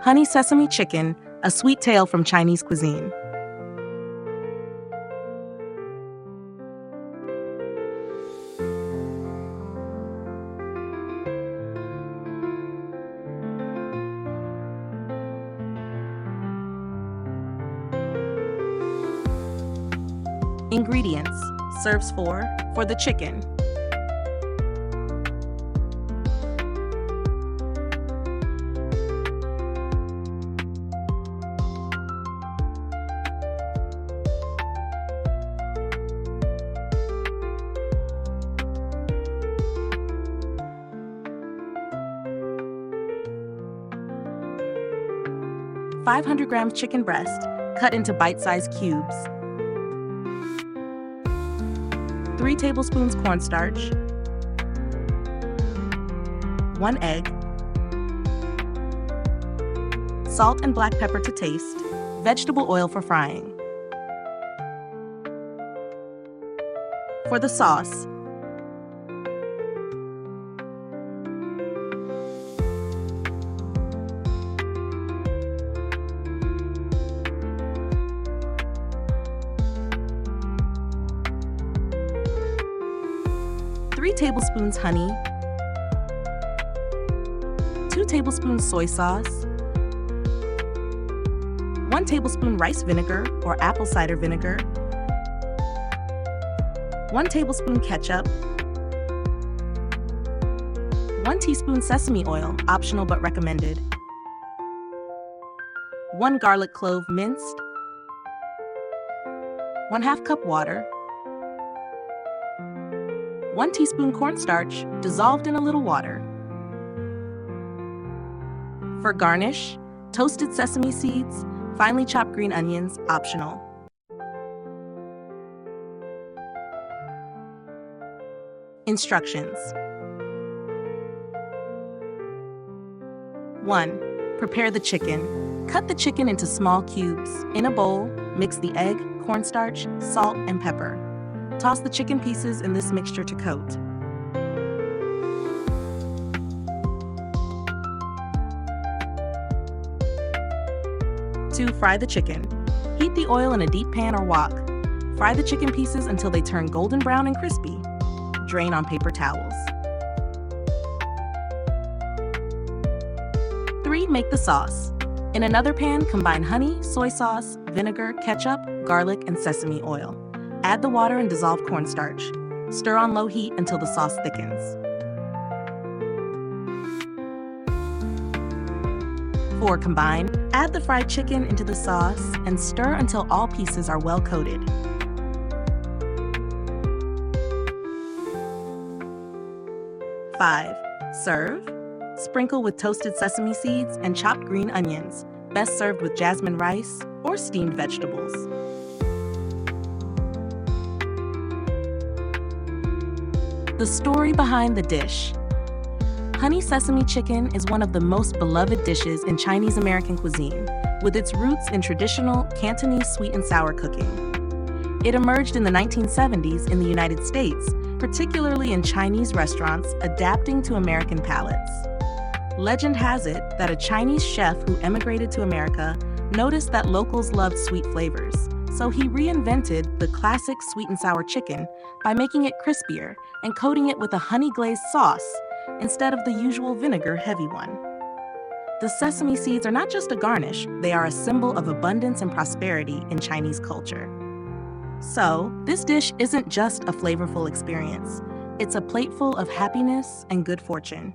Honey Sesame Chicken, a sweet tale from Chinese cuisine. Ingredients. Serves for the chicken. $500 chicken breast, cut into bite-sized cubes. 3 tablespoons cornstarch. 1 egg. Salt and black pepper to taste. Vegetable oil for frying. For the sauce, (3 tablespoons honey, 2 tablespoons soy sauce, 1 tablespoon rice vinegar or apple cider vinegar, 1 tablespoon ketchup, 1 teaspoon sesame oil, optional but recommended, 1 garlic clove minced, 1/2 cup water, 1 teaspoon cornstarch dissolved in a little water. For garnish, toasted sesame seeds, finely chopped green onions, optional. Instructions. 1. Prepare the chicken. Cut the chicken into small cubes. In a bowl, mix the egg, cornstarch, salt, and pepper. Toss the chicken pieces in this mixture to coat. 2. Fry the chicken. Heat the oil in a deep pan or wok. Fry the chicken pieces until they turn golden brown and crispy. Drain on paper towels. 3. Make the sauce. In another pan, combine honey, soy sauce, vinegar, ketchup, garlic, and sesame oil. Add the water and dissolve cornstarch. Stir on low heat until the sauce thickens. 4. Combine. Add the fried chicken into the sauce and stir until all pieces are well coated. 5. Serve. Sprinkle with toasted sesame seeds and chopped green onions. Best served with jasmine rice or steamed vegetables. The story behind the dish. Honey Sesame Chicken is one of the most beloved dishes in Chinese American cuisine, with its roots in traditional Cantonese sweet and sour cooking. It emerged in the 1970s in the United States, particularly in Chinese restaurants adapting to American palates. Legend has it that a Chinese chef who emigrated to America noticed that locals loved sweet flavors, so he reinvented the classic sweet and sour chicken by making it crispier and coating it with a honey glazed sauce instead of the usual vinegar-heavy one. The sesame seeds are not just a garnish, they are a symbol of abundance and prosperity in Chinese culture. So, this dish isn't just a flavorful experience, it's a plateful of happiness and good fortune.